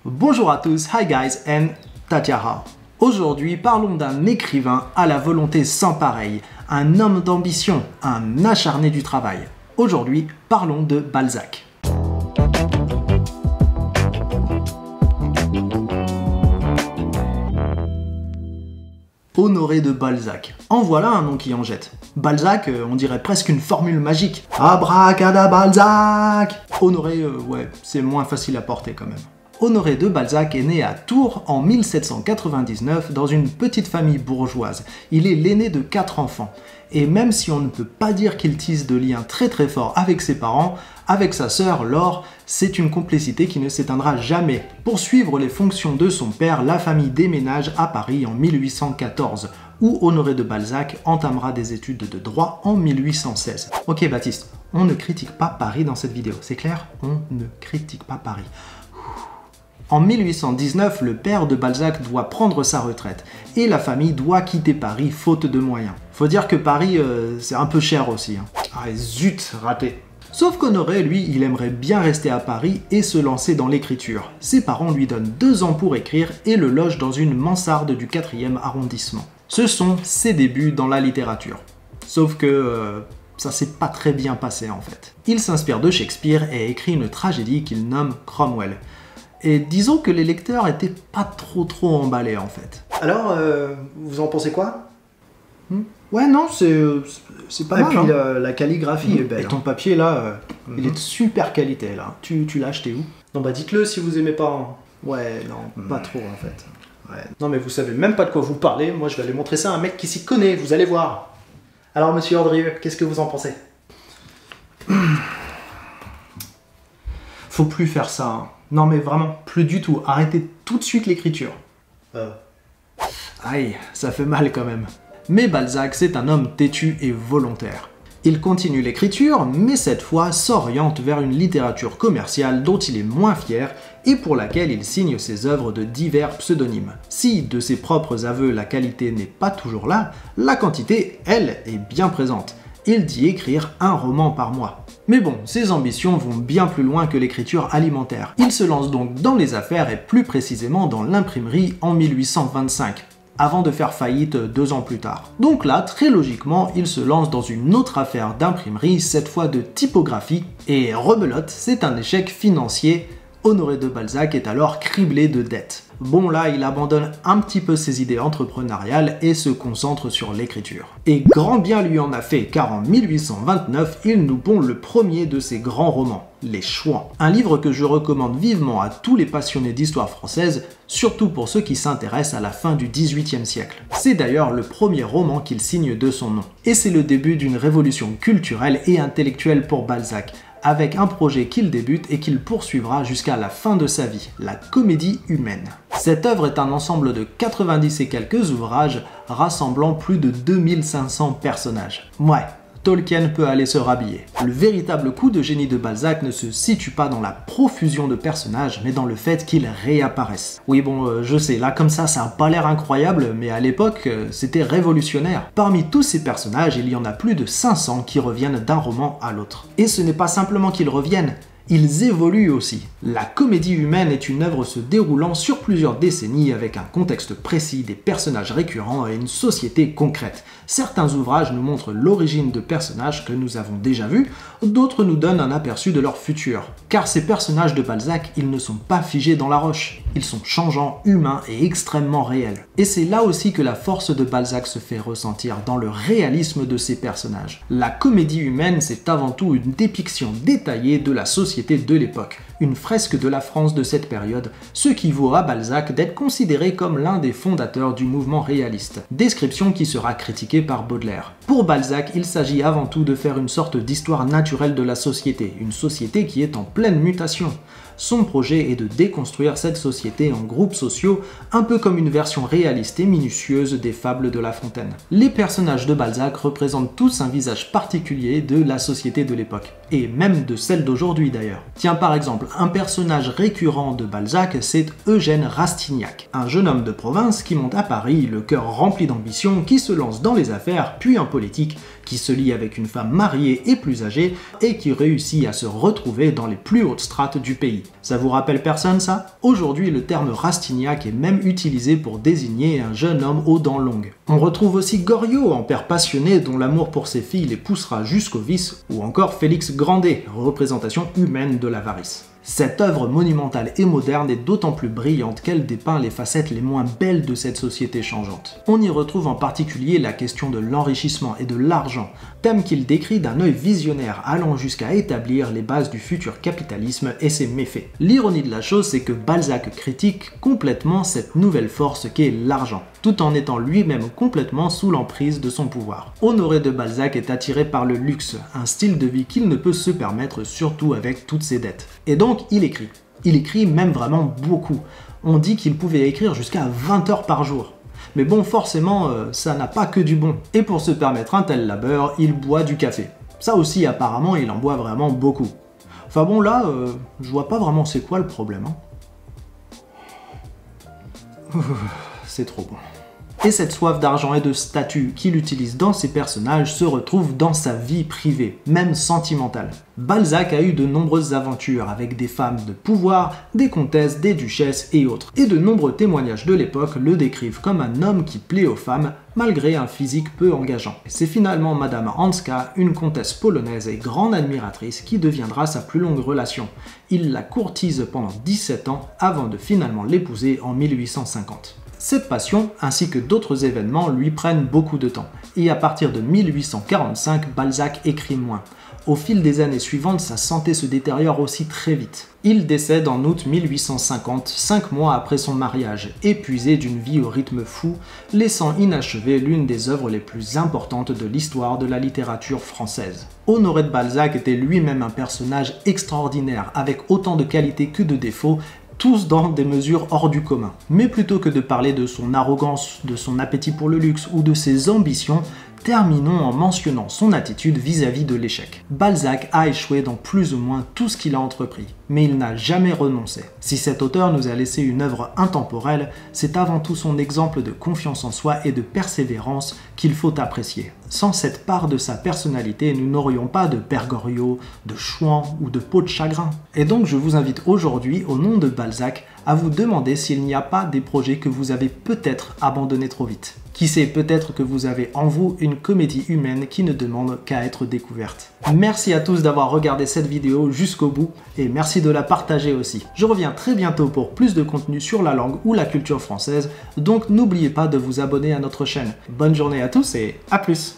Bonjour à tous, hi guys and Tatiara. Aujourd'hui, parlons d'un écrivain à la volonté sans pareil, un homme d'ambition, un acharné du travail. Aujourd'hui, parlons de Balzac. Honoré de Balzac. En voilà un nom qui en jette. Balzac, on dirait presque une formule magique. Abracadabalzac. Honoré, ouais, c'est moins facile à porter quand même. Honoré de Balzac est né à Tours en 1799 dans une petite famille bourgeoise. Il est l'aîné de 4 enfants. Et même si on ne peut pas dire qu'il tisse de liens très forts avec ses parents, avec sa sœur Laure, c'est une complicité qui ne s'éteindra jamais. Pour suivre les fonctions de son père, la famille déménage à Paris en 1814, où Honoré de Balzac entamera des études de droit en 1816. Ok Baptiste, on ne critique pas Paris dans cette vidéo, c'est clair? On ne critique pas Paris. En 1819, le père de Balzac doit prendre sa retraite et la famille doit quitter Paris faute de moyens. Faut dire que Paris, c'est un peu cher aussi. Ah zut, raté. Sauf qu'Honoré, lui, il aimerait bien rester à Paris et se lancer dans l'écriture. Ses parents lui donnent 2 ans pour écrire et le logent dans une mansarde du 4e arrondissement. Ce sont ses débuts dans la littérature. Sauf que ça s'est pas très bien passé en fait. Il s'inspire de Shakespeare et écrit une tragédie qu'il nomme Cromwell. Et disons que les lecteurs étaient pas trop emballés en fait. Alors, vous en pensez quoi? Ouais, non, c'est pas mal. Et puis la calligraphie est belle. Et ton papier là, il est de super qualité là. Tu l'as acheté où? Non bah dites-le si vous aimez pas. Ouais, non, pas trop en fait. Ouais. Non mais vous savez même pas de quoi vous parlez. Moi je vais aller montrer ça à un mec qui s'y connaît, vous allez voir. Alors monsieur Andrieux, qu'est-ce que vous en pensez? Faut plus faire ça. Hein. Non mais vraiment, plus du tout. Arrêtez tout de suite l'écriture. Aïe, ça fait mal quand même. Mais Balzac, c'est un homme têtu et volontaire. Il continue l'écriture, mais cette fois s'oriente vers une littérature commerciale dont il est moins fier et pour laquelle il signe ses œuvres de divers pseudonymes. Si, de ses propres aveux, la qualité n'est pas toujours là, la quantité, elle, est bien présente. Il dit écrire 1 roman par mois. Mais bon, ses ambitions vont bien plus loin que l'écriture alimentaire. Il se lance donc dans les affaires et plus précisément dans l'imprimerie en 1825, avant de faire faillite 2 ans plus tard. Donc là, très logiquement, il se lance dans une autre affaire d'imprimerie, cette fois de typographie, et rebelote, c'est un échec financier. Honoré de Balzac est alors criblé de dettes. Bon là, il abandonne un petit peu ses idées entrepreneuriales et se concentre sur l'écriture. Et grand bien lui en a fait, car en 1829, il nous pond le premier de ses grands romans, Les Chouans. Un livre que je recommande vivement à tous les passionnés d'histoire française, surtout pour ceux qui s'intéressent à la fin du XVIIIe siècle. C'est d'ailleurs le premier roman qu'il signe de son nom. Et c'est le début d'une révolution culturelle et intellectuelle pour Balzac, avec un projet qu'il débute et qu'il poursuivra jusqu'à la fin de sa vie, la comédie humaine. Cette œuvre est un ensemble de 90 et quelques ouvrages rassemblant plus de 2500 personnages. Ouais, Tolkien peut aller se rhabiller. Le véritable coup de génie de Balzac ne se situe pas dans la profusion de personnages, mais dans le fait qu'ils réapparaissent. Oui bon, je sais, là comme ça a pas l'air incroyable, mais à l'époque, c'était révolutionnaire. Parmi tous ces personnages, il y en a plus de 500 qui reviennent d'un roman à l'autre. Et ce n'est pas simplement qu'ils reviennent, ils évoluent aussi. La comédie humaine est une œuvre se déroulant sur plusieurs décennies avec un contexte précis, des personnages récurrents et une société concrète. Certains ouvrages nous montrent l'origine de personnages que nous avons déjà vus, d'autres nous donnent un aperçu de leur futur. Car ces personnages de Balzac, ils ne sont pas figés dans la roche. Ils sont changeants, humains et extrêmement réels. Et c'est là aussi que la force de Balzac se fait ressentir, dans le réalisme de ces personnages. La comédie humaine, c'est avant tout une dépiction détaillée de la société de l'époque, une fresque de la France de cette période, ce qui vaut à Balzac d'être considéré comme l'un des fondateurs du mouvement réaliste, description qui sera critiquée par Baudelaire. Pour Balzac, il s'agit avant tout de faire une sorte d'histoire naturelle de la société, une société qui est en pleine mutation. Son projet est de déconstruire cette société en groupes sociaux, un peu comme une version réaliste et minutieuse des fables de La Fontaine. Les personnages de Balzac représentent tous un visage particulier de la société de l'époque, et même de celle d'aujourd'hui d'ailleurs. Tiens par exemple, un personnage récurrent de Balzac, c'est Eugène Rastignac, un jeune homme de province qui monte à Paris, le cœur rempli d'ambition, qui se lance dans les affaires, puis en politique, qui se lie avec une femme mariée et plus âgée, et qui réussit à se retrouver dans les plus hautes strates du pays. Ça vous rappelle personne ça? Aujourd'hui, le terme Rastignac est même utilisé pour désigner un jeune homme aux dents longues. On retrouve aussi Goriot, en père passionné dont l'amour pour ses filles les poussera jusqu'au vice, ou encore Félix Grandet, représentation humaine de l'avarice. Cette œuvre monumentale et moderne est d'autant plus brillante qu'elle dépeint les facettes les moins belles de cette société changeante. On y retrouve en particulier la question de l'enrichissement et de l'argent, thème qu'il décrit d'un œil visionnaire allant jusqu'à établir les bases du futur capitalisme et ses méfaits. L'ironie de la chose, c'est que Balzac critique complètement cette nouvelle force qu'est l'argent, tout en étant lui-même complètement sous l'emprise de son pouvoir. Honoré de Balzac est attiré par le luxe, un style de vie qu'il ne peut se permettre, surtout avec toutes ses dettes. Et donc il écrit. Il écrit même vraiment beaucoup. On dit qu'il pouvait écrire jusqu'à 20 heures par jour. Mais bon, forcément, ça n'a pas que du bon. Et pour se permettre un tel labeur, il boit du café. Ça aussi, apparemment, il en boit vraiment beaucoup. Enfin bon, là, je vois pas vraiment c'est quoi le problème. Hein. C'est trop bon. Et cette soif d'argent et de statut qu'il utilise dans ses personnages se retrouve dans sa vie privée, même sentimentale. Balzac a eu de nombreuses aventures avec des femmes de pouvoir, des comtesses, des duchesses et autres. Et de nombreux témoignages de l'époque le décrivent comme un homme qui plaît aux femmes, malgré un physique peu engageant. C'est finalement Madame Hanska, une comtesse polonaise et grande admiratrice, qui deviendra sa plus longue relation. Il la courtise pendant 17 ans avant de finalement l'épouser en 1850. Cette passion, ainsi que d'autres événements, lui prennent beaucoup de temps, et à partir de 1845, Balzac écrit moins. Au fil des années suivantes, sa santé se détériore aussi très vite. Il décède en août 1850, 5 mois après son mariage, épuisé d'une vie au rythme fou, laissant inachevée l'une des œuvres les plus importantes de l'histoire de la littérature française. Honoré de Balzac était lui-même un personnage extraordinaire, avec autant de qualités que de défauts, tous dans des mesures hors du commun. Mais plutôt que de parler de son arrogance, de son appétit pour le luxe ou de ses ambitions, terminons en mentionnant son attitude vis-à-vis de l'échec. Balzac a échoué dans plus ou moins tout ce qu'il a entrepris, mais il n'a jamais renoncé. Si cet auteur nous a laissé une œuvre intemporelle, c'est avant tout son exemple de confiance en soi et de persévérance qu'il faut apprécier. Sans cette part de sa personnalité, nous n'aurions pas de Père Goriot, de Chouan ou de Peau de Chagrin. Et donc je vous invite aujourd'hui, au nom de Balzac, à vous demander s'il n'y a pas des projets que vous avez peut-être abandonnés trop vite. Qui sait, peut-être que vous avez en vous une comédie humaine qui ne demande qu'à être découverte. Merci à tous d'avoir regardé cette vidéo jusqu'au bout et merci de la partager aussi. Je reviens très bientôt pour plus de contenu sur la langue ou la culture française, donc n'oubliez pas de vous abonner à notre chaîne. Bonne journée à tous et à plus!